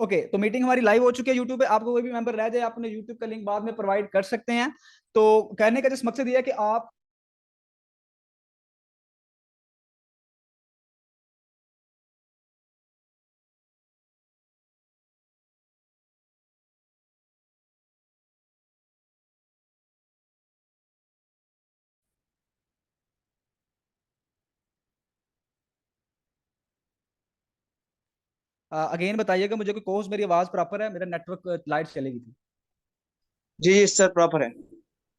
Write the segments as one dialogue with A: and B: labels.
A: Okay, तो meeting हमारी live हो चुकी है यूट्यूब पे। आपको कोई भी मेंबर रह जाए, आप अपने यूट्यूब का लिंक बाद में प्रोवाइड कर सकते हैं। तो कहने का जिस मकसद ये है कि आप अगेन बताइएगा मुझे, कोई कोर्स, मेरी आवाज प्रॉपर है, मेरा नेटवर्क लाइट चलेगी थी।
B: जी जी सर, प्रॉपर है।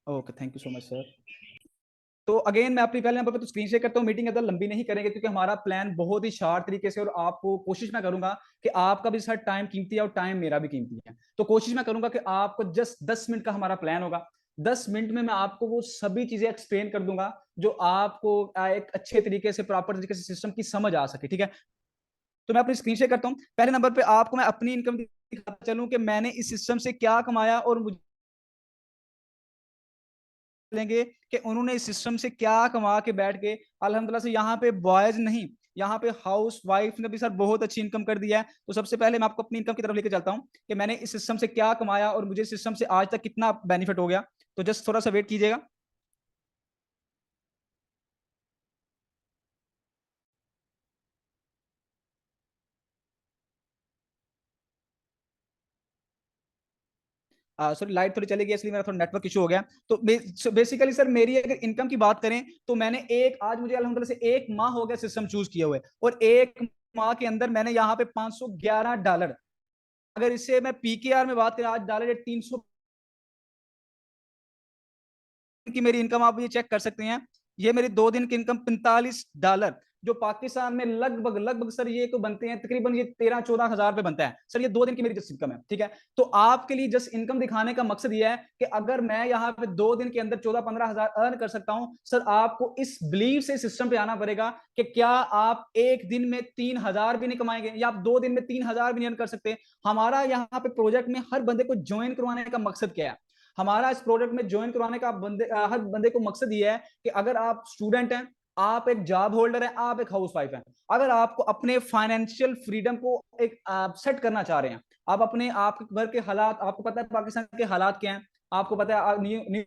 A: Okay, thank you so much sir. तो अगेन मैं अपनी पहले नंबर पे तो स्क्रीन शेयर करता हूँ। मीटिंग अगर लंबी नहीं करेंगे क्योंकि हमारा प्लान बहुत ही शार्प तरीके से, और आपको कोशिश मैं करूंगा कि आपका भी सर टाइम कीमती है और टाइम मेरा भी कीमती है। तो कोशिश मैं करूंगा कि आपको जस्ट 10 मिनट का हमारा प्लान होगा। 10 मिनट में मैं आपको वो सभी चीजें एक्सप्लेन कर दूंगा जो आपको एक अच्छे तरीके से, प्रॉपर तरीके से सिस्टम की समझ आ सके। ठीक है, तो मैं अपनी स्क्रीन शेयर करता हूँ। पहले नंबर पे आपको मैं अपनी इनकम दिखाता चलूं कि मैंने इस सिस्टम से क्या कमाया, और मुझे लेंगे कि उन्होंने इस सिस्टम से क्या कमा के बैठ के अल्हम्दुलिल्लाह से यहाँ पे बॉयज नहीं, यहाँ पे हाउस वाइफ ने भी सर बहुत अच्छी इनकम कर दिया है। तो सबसे पहले मैं आपको अपनी इनकम की तरफ लेके चलता हूँ कि मैंने इस सिस्टम से क्या कमाया और मुझे इस सिस्टम से आज तक कितना बेनिफिट हो गया। तो जस्ट थोड़ा सा वेट कीजिएगा। सॉरी, लाइट थोड़ी चली गई इसलिए मेरा थोड़ा नेटवर्क इशू हो गया। तो बेसिकली सर मेरी अगर इनकम की बात करें तो मैंने एक, आज मुझे अल्हम्दुलिल्लाह से 1 माह हो गया सिस्टम चूज किए हुए, और 1 माह के अंदर मैंने यहाँ पे $511, अगर इससे मैं पीकेआर में बात करें, आज डॉलर 300 की मेरी इनकम आप ये चेक कर सकते हैं। ये मेरी 2 दिन की इनकम $45, जो पाकिस्तान में लगभग लगभग सर ये तो बनते हैं तकरीबन ये 13-14 हजार रुपए बनता है सर। ये 2 दिन की मेरी जस्ट इनकम है। ठीक है, तो आपके लिए जस्ट इनकम दिखाने का मकसद ये है कि अगर मैं यहाँ पे 2 दिन के अंदर 14-15 हजार अर्न कर सकता हूँ सर, आपको इस बिलीव से सिस्टम पे आना पड़ेगा कि क्या आप एक दिन में 3 हजार भी नहीं कमाएंगे, या आप 2 दिन में 3 हजार भी नहीं अर्न कर सकते। हमारा यहाँ पे प्रोजेक्ट में हर बंदे को ज्वाइन करवाने का मकसद क्या है? हमारा इस प्रोजेक्ट में ज्वाइन करवाने का हर बंदे को मकसद ये है कि अगर आप स्टूडेंट हैं, आप एक जॉब होल्डर हैं, आप एक हाउस वाइफ हैं, अगर आपको अपने फाइनेंशियल फ्रीडम को एक सेट करना चाह रहे हैं, आप अपने आपके घर के हालात, आपको पता है पाकिस्तान के हालात क्या हैं, आपको पता है न्यू न्यू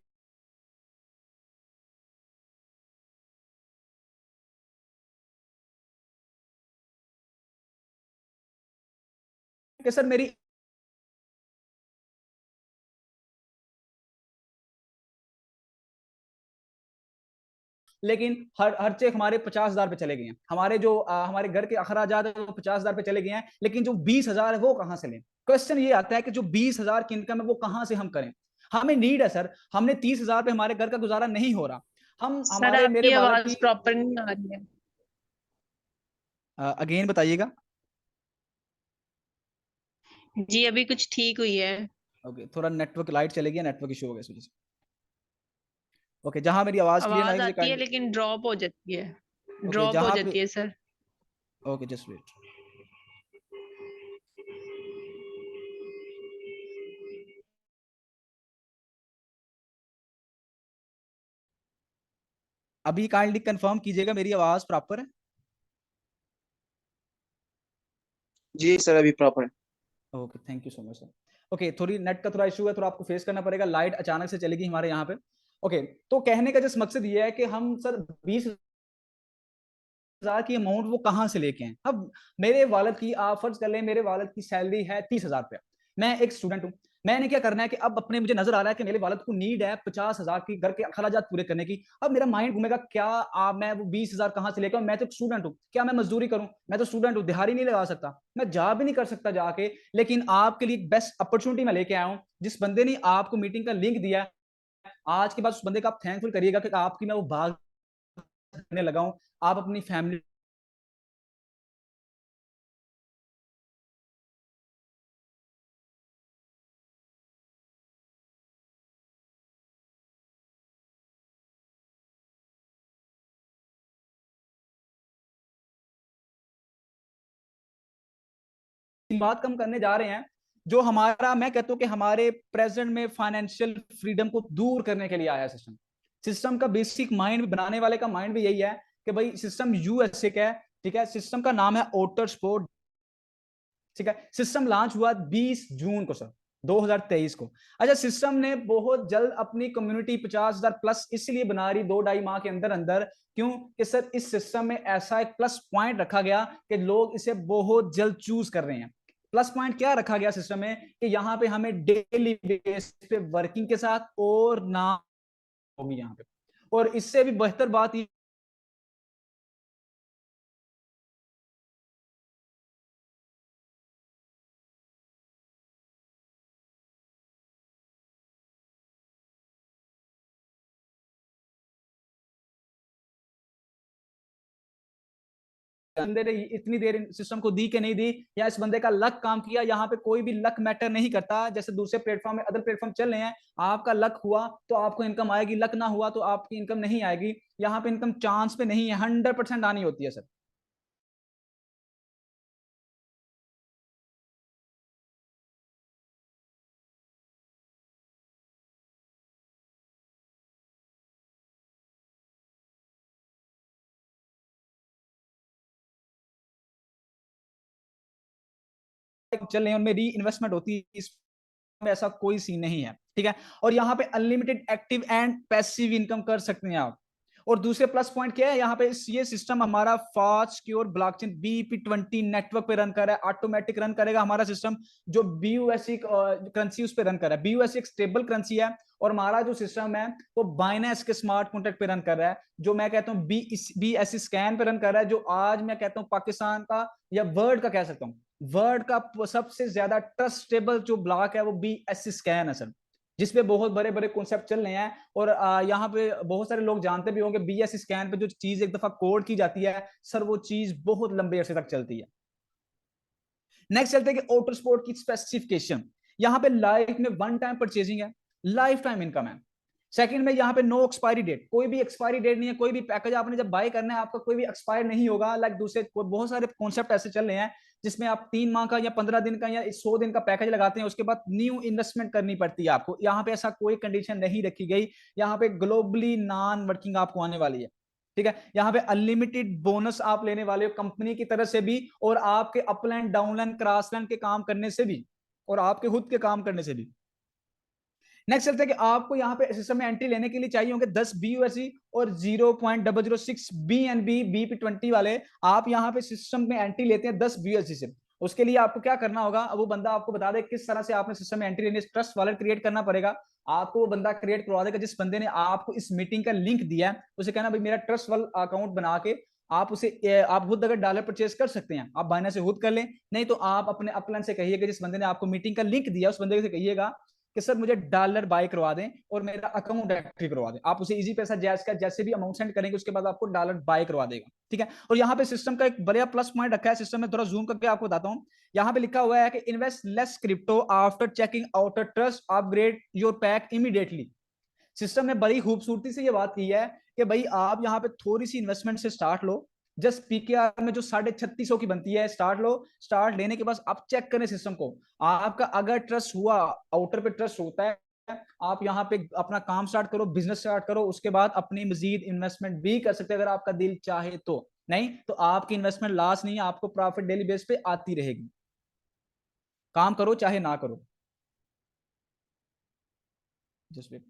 A: कि सर मेरी, लेकिन हर हर चेक हमारे 50 हजार पे चले गए हैं। हमारे जो हमारे घर के अखराजात है वो 50 हजार पे चले गए हैं, लेकिन जो 20 हजार है वो कहाँ से लें? क्वेश्चन ये आता है कि जो 20 हजार की इनकम है वो कहाँ से हम करें? हमें नीड है सर, हमने 30 हजार पे हमारे घर का गुजारा नहीं हो रहा। हम
C: सर
A: हमारे मेरे
C: आपकी
A: वालद की,
C: आवाज प्रॉपर नहीं आ रही है।
A: अगेन बताइएगा।
C: जी अभी कुछ ठीक हुई है।
A: ओके, थोड़ा नेटवर्क, लाइट चले गई, नेटवर्क इशू हो गया इस वजह से। ओके, जहां मेरी आवाज क्लियर ना
C: आवाज
A: मुझे
C: आती है लेकिन ड्रॉप हो जाती है।
A: ओके
C: ड्रॉप हो
A: जहां पे,
C: जाती है सर।
A: Okay just wait. अभी काइंडली कंफर्म कीजिएगा मेरी आवाज प्रॉपर है?
B: जी सर, अभी प्रॉपर है।
A: Okay, thank you so much sir. Okay, थोड़ी नेट का थोड़ा इशू है, थोड़ा आपको फेस करना पड़ेगा, लाइट अचानक से चलेगी हमारे यहाँ पे। ओके, तो कहने का जिस मकसद ये है कि हम सर 20 हजार की अमाउंट वो कहाँ से लेके हैं। अब मेरे वालिद की, आप फर्ज कर लें मेरे वालिद की सैलरी है 30 हजार रुपया, मैं एक स्टूडेंट हूँ। मैंने क्या करना है कि अब अपने, मुझे नजर आ रहा है कि मेरे वालिद को नीड है 50 हजार की घर के अखराजात पूरे करने की। अब मेरा माइंड घूमेगा, क्या मैं वो 20 हजार कहाँ से लेकर आऊं? मैं तो स्टूडेंट हूँ, क्या मैं मजदूरी करूं? मैं तो स्टूडेंट हूँ, दिहाड़ी नहीं लगा सकता, मैं जॉब भी नहीं कर सकता जाके। लेकिन आपके लिए बेस्ट अपॉर्चुनिटी मैं लेके आया हूँ। जिस बंदे ने आपको मीटिंग का लिंक दिया है, आज के बाद उस बंदे का आप थैंकफुल करिएगा कि आपकी मैं वो बात करने लगा हूँ। आप अपनी फैमिली बात कम करने जा रहे हैं, जो हमारा, मैं कहता हूं कि हमारे प्रेजेंट में फाइनेंशियल फ्रीडम को दूर करने के लिए आया है सिस्टम। सिस्टम का बेसिक माइंड बनाने वाले का माइंड भी यही है कि भाई सिस्टम यूएसए का है। ठीक है, सिस्टम का नाम है ओटर स्पोर्ट। ठीक है। सिस्टम लॉन्च हुआ 20 जून को सर 2023 को। अच्छा, सिस्टम ने बहुत जल्द अपनी कम्युनिटी 50,000 प्लस इसलिए बना रही 2-2.5 माह के अंदर अंदर, क्यों कि सर इस सिस्टम में ऐसा एक प्लस पॉइंट रखा गया कि लोग इसे बहुत जल्द चूज कर रहे हैं। प्लस पॉइंट क्या रखा गया सिस्टम में कि यहाँ पे हमें डेली बेस पे वर्किंग के साथ और ना होगी यहाँ पे। और इससे भी बेहतर बात ये बंदे ने इतनी देर सिस्टम को दी कि नहीं दी, या इस बंदे का लक काम किया। यहाँ पे कोई भी लक मैटर नहीं करता। जैसे दूसरे प्लेटफॉर्म में अदर प्लेटफॉर्म चल रहे हैं, आपका लक हुआ तो आपको इनकम आएगी, लक ना हुआ तो आपकी इनकम नहीं आएगी। यहाँ पे इनकम चांस पे नहीं है, 100% आनी होती है सर। चल रहे हैं उनमें री इन्वेस्टमेंट होती है, इसमें ऐसा कोई सीन नहीं है, ठीक है। और यहाँ पे unlimited active and passive income कर सकते हैं आप। और दूसरे प्लस पॉइंट क्या है, यहाँ पे ये सिस्टम हमारा fast secure blockchain BEP20 network पे रन कर रहा है, ऑटोमेटिक रन करेगा हमारा सिस्टम। जो BUSD करेंसी उस पे रन कर रहा है, BUSD एक स्टेबल करेंसी है, और हमारा जो सिस्टम है वो बाइनेंस के स्मार्ट कॉन्ट्रैक्ट पे रन कर रहा है, जो मैं कहता हूँ BSC स्कैन पे रन कर रहा है, जो आज मैं कहता हूँ पाकिस्तान का या वर्ल्ड का कह सकता हूँ, वर्ल्ड का सबसे ज्यादा ट्रस्टेबल जो ब्लॉक है वो BSC स्कैन है सर, जिसपे बहुत बड़े बड़े कॉन्सेप्ट चल रहे हैं। और यहाँ पे बहुत सारे लोग जानते भी होंगे BSC स्कैन पे जो चीज एक दफा कोड की जाती है सर, वो चीज बहुत लंबे अरसे तक चलती है। नेक्स्ट चलते हैं कि ऑटो स्पोर्ट की स्पेसिफिकेशन। यहाँ पे लाइफ में वन टाइम परचेजिंग है, लाइफ टाइम इनकम है। सेकंड में यहाँ पे नो एक्सपायरी डेट, कोई भी एक्सपायरी डेट नहीं है। कोई भी पैकेज आपने जब बाय करना है आपका कोई भी एक्सपायर नहीं होगा। लाइक दूसरे बहुत सारे कॉन्सेप्ट ऐसे चल रहे हैं जिसमें आप 3 माह का या 15 दिन का या 100 दिन का पैकेज लगाते हैं, उसके बाद न्यू इन्वेस्टमेंट करनी पड़ती है आपको। यहाँ पे ऐसा कोई कंडीशन नहीं रखी गई। यहाँ पे ग्लोबली नॉन वर्किंग आपको आने वाली है, ठीक है। यहाँ पे अनलिमिटेड बोनस आप लेने वाले हो कंपनी की तरफ से भी, और आपके अपलैंड डाउनलैंड क्रॉसलैंड के काम करने से भी, और आपके खुद के काम करने से भी। नेक्स्ट चलते हैं कि आपको यहाँ पे सिस्टम में एंट्री लेने के लिए चाहिए होंगे 10 BUSD और 0.006 BNB BEP20 वाले। आप यहाँ पे सिस्टम में एंट्री लेते हैं 10 BUSD से। उसके लिए आपको क्या करना होगा, वो बंदा आपको बता दे किस तरह से आपने सिस्टम में एंट्री लेनी है। ट्रस्ट वॉलेट क्रिएट करना पड़ेगा आपको, वो बंदा क्रिएट करवा देगा। जिस बंदे ने आपको इस मीटिंग का लिंक दिया है उसे कहना भाई मेरा ट्रस्ट वाला अकाउंट बना के आप उसे, आप खुद अगर डॉलर परचेज कर सकते हैं आप बाइनेंस से खुद कर लें, नहीं तो आप अपने अपलाइन से कहिएगा, जिस बंदे ने आपको मीटिंग का लिंक दिया उस बंदे से कहिएगा कि सर मुझे डॉलर बाय करवा दें और मेरा अकाउंट एक्टिव करवा दें। आप उसे इजी पैसा जैस का जैसे भी अमाउंट सेंड करेंगे उसके बाद आपको डॉलर बाय करवा देगा, ठीक है। और यहाँ पे सिस्टम का एक बड़ा प्लस पॉइंट रखा है सिस्टम में, थोड़ा जूम करके आपको बताता हूँ। यहाँ पे लिखा हुआ है कि invest less crypto after checking out trust upgrade your pack immediately. System ने बड़ी खूबसूरती से ये बात की है कि भाई आप यहाँ पे थोड़ी सी इन्वेस्टमेंट से स्टार्ट लो। जस्ट PKR में जो 3650 की बनती है स्टार्ट लो। स्टार्ट लेने के बाद आप चेक करें सिस्टम को, आपका अगर ट्रस्ट हुआ, आउटर पे ट्रस्ट होता है, आप यहाँ पे अपना काम स्टार्ट करो, बिजनेस स्टार्ट करो। उसके बाद अपनी मजीद इन्वेस्टमेंट भी कर सकते हैं अगर आपका दिल चाहे तो। नहीं तो आपकी इन्वेस्टमेंट लॉस नहीं है, आपको प्रॉफिट डेली बेस पे आती रहेगी, काम करो चाहे ना करो। Just wait.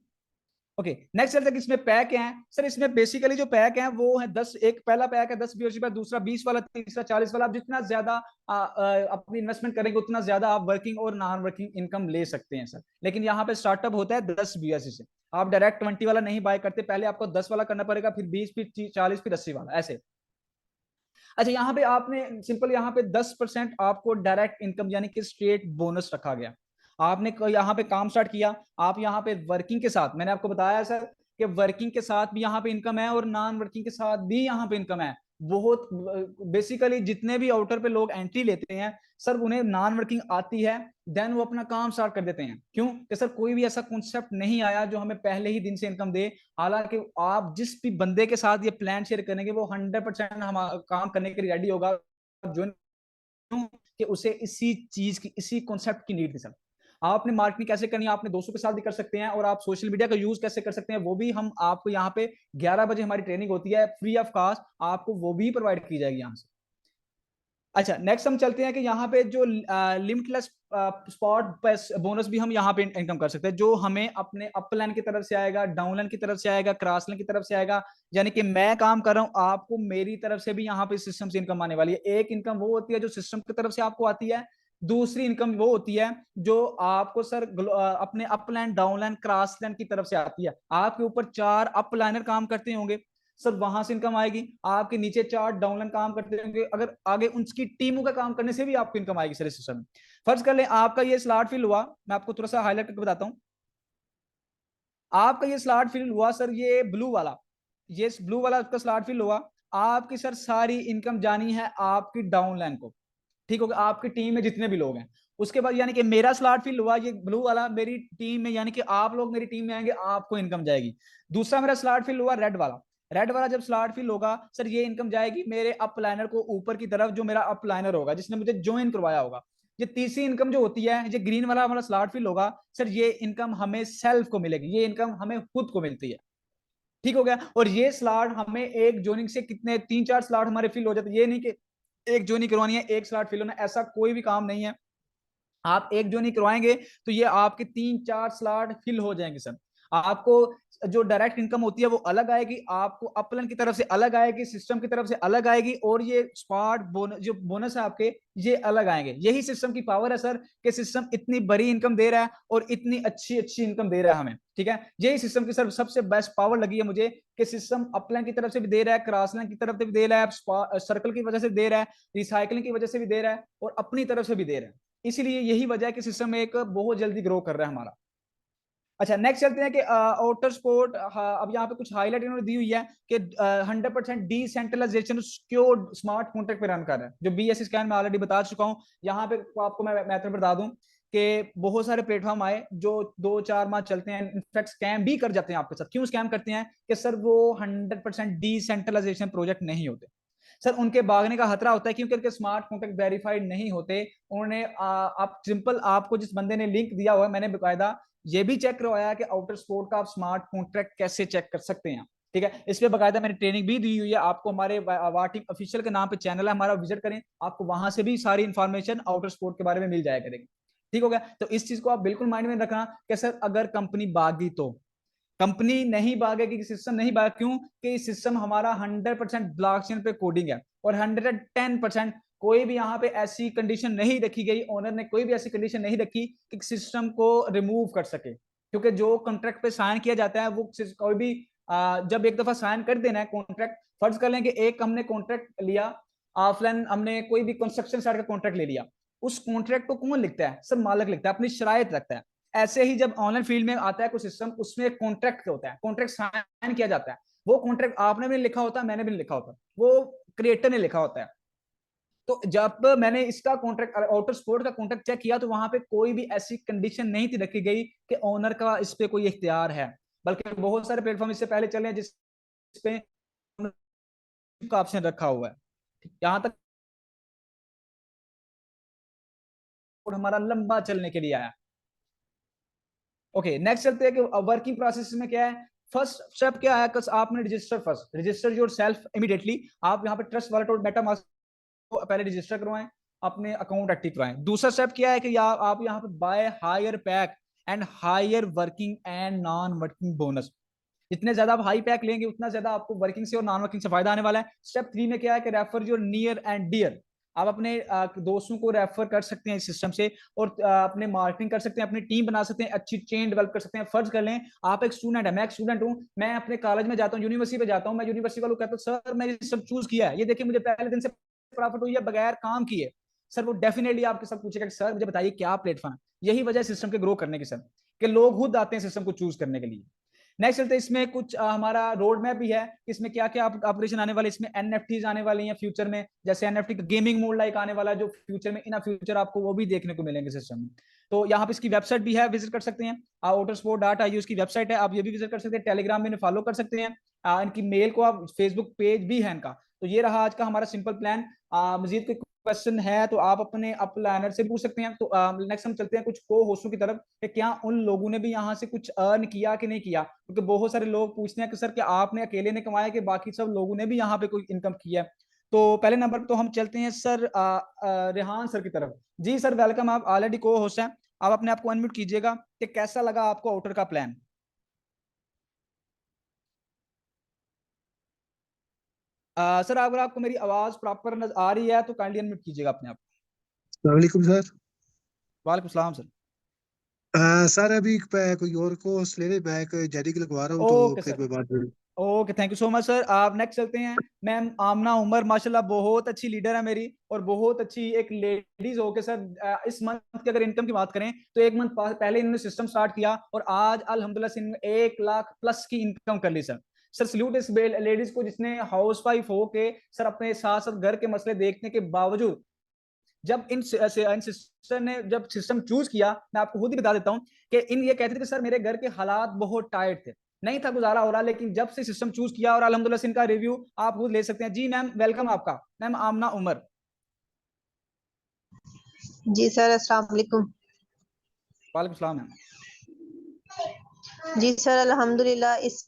A: ओके, नेक्स्ट चलते हैं कि इसमें पैक हैं सर। इसमें बेसिकली जो पैक हैं वो है 10, एक पहला पैक है 10 BUSD पर, दूसरा 20 वाला, तीसरा 40 वाला। आप जितना ज्यादा अपनी इन्वेस्टमेंट करेंगे उतना ज्यादा आप वर्किंग और नॉन वर्किंग इनकम ले सकते हैं सर। लेकिन यहाँ पे स्टार्टअप होता है 10 BUSD से। आप डायरेक्ट 20 वाला नहीं बाय करते, पहले आपको 10 वाला करना पड़ेगा, फिर 20, फिर 40, फिर 80 वाला, ऐसे। अच्छा, यहाँ पे आपने सिंपल यहाँ पे 10% आपको डायरेक्ट इनकम यानी कि स्ट्रेट बोनस रखा गया। आपने यहाँ पे काम स्टार्ट किया, आप यहाँ पे वर्किंग के साथ, मैंने आपको बताया सर कि वर्किंग के साथ भी यहाँ पे इनकम है और नॉन वर्किंग के साथ भी यहाँ पे इनकम है। बहुत बेसिकली जितने भी आउटर पे लोग एंट्री लेते हैं सर उन्हें नॉन वर्किंग आती है, देन वो अपना काम स्टार्ट कर देते हैं। क्यों कि सर कोई भी ऐसा कॉन्सेप्ट नहीं आया जो हमें पहले ही दिन से इनकम दे। हालांकि आप जिस भी बंदे के साथ ये प्लान शेयर करेंगे वो 100% हम काम करने के लिए रेडी होगा, जो कि उसे इसी चीज की, इसी कॉन्सेप्ट की नीड थी सर। आपने मार्केटिंग कैसे करनी है आपने दोस्तों के साथ भी कर सकते हैं, और आप सोशल मीडिया का यूज कैसे कर सकते हैं वो भी हम आपको यहाँ पे 11 बजे हमारी ट्रेनिंग होती है फ्री ऑफ कॉस्ट, आपको वो भी प्रोवाइड की जाएगी यहाँ से। अच्छा, नेक्स्ट हम चलते हैं कि यहाँ पे जो लिमिटलेस स्पॉट बोनस भी हम यहाँ पे इनकम कर सकते हैं, जो हमें अपने अप लाइन की तरफ से आएगा, डाउन लाइन की तरफ से आएगा, क्रॉस लाइन की तरफ से आएगा। यानी कि मैं काम कर रहा हूँ, आपको मेरी तरफ से भी यहाँ पे सिस्टम से इनकम आने वाली है। एक इनकम वो होती है जो सिस्टम की तरफ से आपको आती है, दूसरी इनकम वो होती है जो आपको सर अपने up line, down line, cross line की तरफ से आती है। आपके ऊपर 4 अप लाइनर काम करते होंगे सर, वहां से इनकम आएगी। आपके नीचे 4 डाउनलाइन काम करते होंगे, अगर आगे उनकी टीमों का काम करने से भी आपको इनकम आएगी सर इस सिस्टम में। फर्ज कर लें आपका ये स्लॉट फिल हुआ, मैं आपको थोड़ा सा हाईलाइट करके बताता हूँ। आपका ये स्लॉट फिल हुआ सर, ये ब्लू वाला, ये ब्लू वाला आपका स्लॉट फिल हुआ। आपकी सर सारी इनकम जानी है आपकी डाउनलाइन को, ठीक होगा, आपकी टीम में जितने भी लोग हैं। उसके बाद यानी कि मेरा स्लॉट फिल हुआ ये ब्लू वाला मेरी टीम में, यानी कि आप लोग मेरी टीम में आएंगे, आपको इनकम जाएगी। दूसरा मेरा स्लॉट फिल हुआ रेड वाला, रेड वाला जब स्लॉट फिल होगा सर, ये इनकम जाएगी मेरे अप लाइनर को ऊपर की तरफ, जो मेरा अप लाइनर होगा जिसने मुझे ज्वाइन करवाया होगा। ये तीसरी इनकम जो होती है, ये ग्रीन वाला हमारा स्लॉट फिल होगा सर, ये इनकम हमें सेल्फ को मिलेगी, ये इनकम हमें खुद को मिलती है, ठीक हो गया। और ये स्लॉट हमें एक जोनिंग से कितने 3-4 स्लॉट हमारे फिल हो जाते हैं, ये नहीं कि एक जोनी करवानी है एक स्लॉट फिल होना, ऐसा कोई भी काम नहीं है। आप एक जोनी करवाएंगे तो ये आपके 3-4 स्लॉट फिल हो जाएंगे सर। आपको जो डायरेक्ट इनकम होती है वो अलग आएगी, आपको अपलन की तरफ से अलग आएगी, सिस्टम की तरफ से अलग आएगी, और ये स्पॉट बोनस जो बोनस है आपके, ये अलग आएंगे। यही सिस्टम की पावर है सर, कि सिस्टम इतनी बड़ी इनकम दे रहा है और इतनी अच्छी अच्छी इनकम दे रहा है हमें, ठीक है। यही सिस्टम की सर सबसे बेस्ट पावर लगी है मुझे, कि सिस्टम अपलाइन की तरफ से भी दे रहा है, क्रॉस लाइन की तरफ से भी दे रहा है, सर्कल की वजह से दे रहा है, रिसाइकलिंग की वजह से भी दे रहा है, और अपनी तरफ से भी दे रहा है। इसीलिए यही वजह है कि सिस्टम एक बहुत जल्दी ग्रो कर रहा है हमारा। अच्छा, नेक्स्ट चलते हैं कि आउटर स्पोर्ट, अब यहाँ पे कुछ हाईलाइट इन्होंने दी हुई है कि 100% डिसेंट्रलाइजेशन सिक्योर्ड स्मार्ट कॉन्ट्रैक्ट पे रन कर रहा है, जो बीएससी स्कैन में ऑलरेडी बता चुका हूँ। यहाँ पे आपको मैं मेथड बता दूं कि बहुत सारे प्लेटफॉर्म आए जो 2-4 माह चलते हैं, इनफैक्ट स्कैम भी कर जाते हैं आपके साथ। क्यों स्कैम करते हैं? कि सर वो 100% डिसेंट्रलाइजेशन प्रोजेक्ट नहीं होते सर, उनके भागने का खतरा होता है क्योंकि उनके स्मार्ट कॉन्ट्रैक्ट वेरीफाइड नहीं होते। उन्होंने आप सिंपल, आपको जिस बंदे ने लिंक दिया हुआ है, मैंने बेकायदा ये भी चेक करवाया कि आउटर स्पोर्ट का आप स्मार्ट कॉन्ट्रैक्ट कैसे चेक कर सकते हैं, ठीक है। इस पे बकायदा मैंने ट्रेनिंग भी दी हुई है आपको, हमारे वाटिंग ऑफिशियल के नाम पे चैनल है हमारा, विजिट करें, आपको वहां से भी सारी इंफॉर्मेशन आउटर स्पोर्ट के बारे में मिल जाया करेगी, ठीक हो गया। तो इस चीज को आप बिल्कुल माइंड में रखना कि सर अगर कंपनी भागी तो, कंपनी नहीं भागेगी, सिस्टम नहीं भागेगा, क्यों कि सिस्टम हमारा 100% ब्लॉकचेन पे कोडिंग है, और 110% कोई भी यहाँ पे ऐसी कंडीशन नहीं रखी गई, ओनर ने कोई भी ऐसी कंडीशन नहीं रखी कि सिस्टम को रिमूव कर सके। क्योंकि जो कॉन्ट्रैक्ट पे साइन किया जाता है वो कोई भी जब एक दफा साइन कर देना है कॉन्ट्रैक्ट, फर्ज कर लें कि एक हमने कॉन्ट्रैक्ट लिया ऑफलाइन, हमने कोई भी कंस्ट्रक्शन साइड का कॉन्ट्रैक्ट ले लिया, उस कॉन्ट्रैक्ट को कौन लिखता है सर? मालिक लिखता है, अपनी शराइत रखता है। ऐसे ही जब ऑनलाइन फील्ड में आता है कोई सिस्टम, उसमें एक कॉन्ट्रैक्ट होता है, कॉन्ट्रैक्ट साइन किया जाता है। वो कॉन्ट्रैक्ट आपने भी लिखा होता है, मैंने भी लिखा होता है, वो क्रिएटर ने लिखा होता है। तो जब मैंने इसका कॉन्ट्रैक्ट, आउटर स्पोर्ट का कॉन्ट्रैक्ट चेक किया, तो वहां पे कोई भी ऐसी कंडीशन नहीं थी रखी गई कि ओनर का इस पे कोई इख्तियार है। बल्कि बहुत सारे प्लेटफॉर्म इससे पहले चले हैं जिस पे का ऑप्शन रखा हुआ है। यहाँ तक हमारा लंबा चलने के लिए आया। ओके, नेक्स्ट चलते हैं कि वर्किंग प्रोसेस में क्या है। फर्स्ट स्टेप क्या है? आपने register, first resistor your self immediately. आप यहाँ पे ट्रस्ट वॉलेट और मेटामास्क को पहले रजिस्टर करवाएं, अपने अकाउंट एक्टिव करवाएं। दूसरा स्टेप क्या है कि आप यहाँ पे by higher pack and higher working and non working bonus. जितने ज्यादा आप हाई पैक लेंगे उतना ज्यादा आपको वर्किंग से और नॉन वर्किंग से फायदा आने वाला है। स्टेप 3 में क्या है कि refer your near and dear. आप अपने दोस्तों को रेफर कर सकते हैं इस सिस्टम से, और अपने मार्केटिंग कर सकते हैं, अपनी टीम बना सकते हैं, अच्छी चेन डेवलप कर सकते हैं। फर्ज कर लें आप एक स्टूडेंट है, मैं एक स्टूडेंट हूं, मैं अपने कॉलेज में जाता हूं, यूनिवर्सिटी पे जाता हूं, मैं यूनिवर्सिटी वालों को कहता हूं सर मैं सब चूज किया है, ये देखिए मुझे पहले दिन से प्रॉफिट हुई है बगैर काम किए। सर वो डेफिनेटली आपके साथ पूछेगा कि सर मुझे बताइए क्या प्लेटफॉर्म है। यही वजह है सिस्टम के ग्रो करने की सर, कि लोग खुद आते हैं सिस्टम को चूज करने के लिए। नेक्स्ट चलते हैं, इसमें कुछ हमारा रोड मैप भी है, इसमें क्या क्या ऑपरेशन आने वाले, इसमें एनएफटीज आने वाली हैं फ्यूचर में, जैसे एनएफटी गेमिंग मोड लाइक आने वाला है, जो फ्यूचर में इन फ्यूचर आपको वो भी देखने को मिलेंगे सिस्टम में। तो यहाँ पे इसकी वेबसाइट भी है, विजिट कर सकते हैं, outersport.io उसकी वेबसाइट है, आप ये भी विजिट कर सकते हैं। टेलीग्राम में फॉलो कर सकते हैं, इनकी मेल को आप, फेसबुक पेज भी है इनका। तो ये रहा आज का हमारा सिंपल प्लान। मजीद कोई क्वेश्चन है तो आप अपने अपलाइनर से पूछ सकते हैं। तो नेक्स्ट हम चलते हैं कुछ को होस्टों की तरफ, कि क्या उन लोगों ने भी यहाँ से कुछ अर्न किया कि नहीं किया, क्योंकि बहुत सारे लोग पूछते हैं कि सर क्या आपने अकेले ने कमाया कि बाकी सब लोगों ने भी यहाँ पे कोई इनकम किया है। तो पहले नंबर पे तो हम चलते हैं सर रेहान सर की तरफ। जी सर वेलकम, आप ऑलरेडी को होस्ट हैं, आप अपने आप को अनम्यूट कीजिएगा कि कैसा लगा आपको आउटर का प्लान। सर अगर आपको मेरी आवाज प्रॉपर आ रही है तो काइंडली अनम्यूट कीजिएगा अपने आप।
D: वालेकुम सर।
A: वालेकुम सलाम सर।
D: सर अभी कोई और कोर्स ले रहे, मैं एक जेडी की लगवा रहा हूँ, तो
A: ओके
D: फिर
A: सर,
D: मैं बात करूँ।
A: Okay thank you so much sir. आप नेक्स्ट चलते हैं मैम आमना उमर, माशाल्लाह बहुत अच्छी लीडर है मेरी और बहुत अच्छी एक लेडीज हो के सर। इस मंथ की अगर इनकम की बात करें तो एक मंथ पहले इन्होंने सिस्टम स्टार्ट किया और आज अल्हम्दुलिल्लाह से इन्होंने 1 लाख प्लस की इनकम कर ली सर। सर सल्यूट इस लेडीज को जिसने हाउस वाइफ हो के सर अपने साथ साथ घर के मसले देखने के बावजूद जब इन सिस्टर ने जब सिस्टम चूज किया, मैं आपको खुद ही बता देता हूं कि इन ये कहते थे कि सर मेरे घर के हालात बहुत टाइट थे, नहीं था गुजारा हो रहा, लेकिन जब से सिस्टम चूज किया और अल्हम्दुलिल्लाह से इनका रिव्यू आप खुद ले सकते हैं। जी मैम वेलकम आपका, मैम आमना उमर।
E: जी सर, अस्सलाम वालेकुम।
A: वालेकुम सलाम मैम।
E: जी सर, अल्हम्दुलिल्लाह इस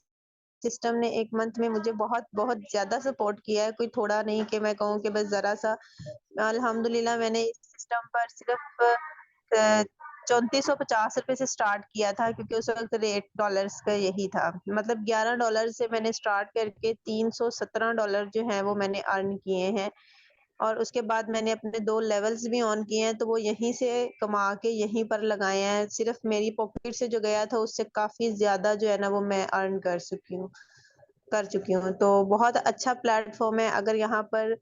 E: सिस्टम ने एक मंथ में मुझे बहुत बहुत ज्यादा सपोर्ट किया है, कोई थोड़ा नहीं कि मैं कहूँ कि बस जरा सा। अल्हम्दुलिल्लाह मैंने इस सिस्टम पर सिर्फ 3450 रुपए से स्टार्ट किया था, क्योंकि उस वक्त रेट डॉलर्स का यही था। मतलब $11 से मैंने स्टार्ट करके $317 जो है वो मैंने अर्न किए हैं। और उसके बाद मैंने अपने 2 लेवल्स भी ऑन किए हैं, तो वो यहीं से कमा के यहीं पर लगाए हैं। सिर्फ मेरी पॉकेट से जो गया था उससे काफ़ी ज़्यादा जो है ना वो मैं अर्न कर चुकी हूँ। तो बहुत अच्छा प्लेटफ़ॉर्म है। अगर यहाँ पर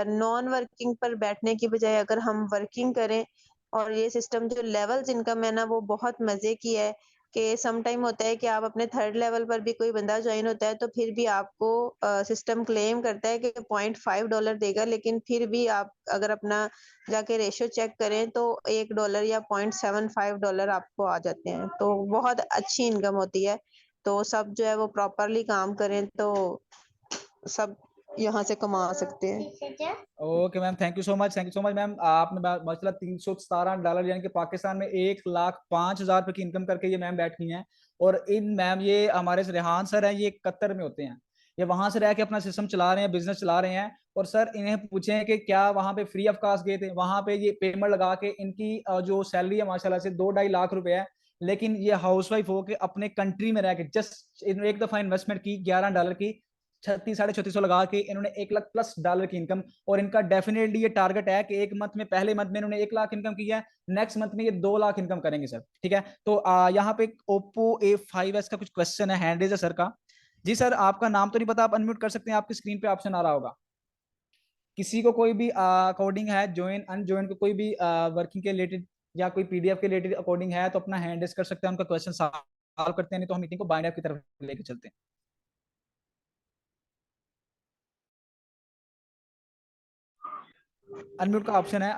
E: नॉन वर्किंग पर बैठने की बजाय अगर हम वर्किंग करें, और ये सिस्टम जो लेवल्स इनकम है ना वो बहुत मज़े की है। कि सम टाइम होता है कि आप अपने 3rd लेवल पर भी कोई बंदा जॉइन होता है तो फिर भी आपको सिस्टम क्लेम करता है कि $0.5 देगा, लेकिन फिर भी आप अगर अपना जाके रेशियो चेक करें तो $1 या $0.75 आपको आ जाते हैं। तो बहुत अच्छी इनकम होती है। तो सब जो है वो प्रॉपरली काम करें तो सब यहाँ से कमा सकते हैं।
A: Okay ma'am thank you so much, thank you so much ma'am. आपने माशाल्लाह $317 यानी कि पाकिस्तान में 1,05,000 रुपए की इनकम करके ये मैम बैठी हैं। और इन मैम ये हमारे रेहान सर हैं, ये कतर में होते हैं, ये वहां से रह के अपना सिस्टम चला रहे हैं, बिजनेस चला रहे हैं। और सर इन्हें पूछे कि क्या वहां पे फ्री ऑफ कास्ट गए थे, वहां पे ये पेमेंट लगा के इनकी जो सैलरी है माशाल्लाह से 2-2.5 लाख रुपए है। लेकिन ये हाउसवाइफ हो के अपने कंट्री में रह के जस्ट एक दफा इन्वेस्टमेंट की $11 की, 36-3600 लगा के इन्होंने 1 लाख प्लस की इनकम। और इनका डेफिनेटली ये टारगेट है कि एक मंथ में, पहले मंथ में इन्होंने 1 लाख इनकम की है, नेक्स्ट मंथ में ये 2 लाख इनकम करेंगे सर। ठीक है, तो यहाँ पे Oppo A5s का कुछ क्वेश्चन है, हैंड रेज है सर का। जी सर आपका नाम तो नहीं पता, आप अनम्यूट कर सकते हैं, आपकी स्क्रीन पे ऑप्शन आ रहा होगा। किसी को कोई भी अकॉर्डिंग है ज्वाइन अनज्वाइन को, कोई भी वर्किंग के रिलेटेड या कोई पीडीएफ के रिलेटेड अकॉर्डिंग है तो अपना हैंड रेज कर सकते हैं, उनका क्वेश्चन सॉल्व करते हैं, नहीं तो हम मीटिंग को बाइंड अप की तरफ लेके चलते हैं। अनम्यूट का ऑप्शन है।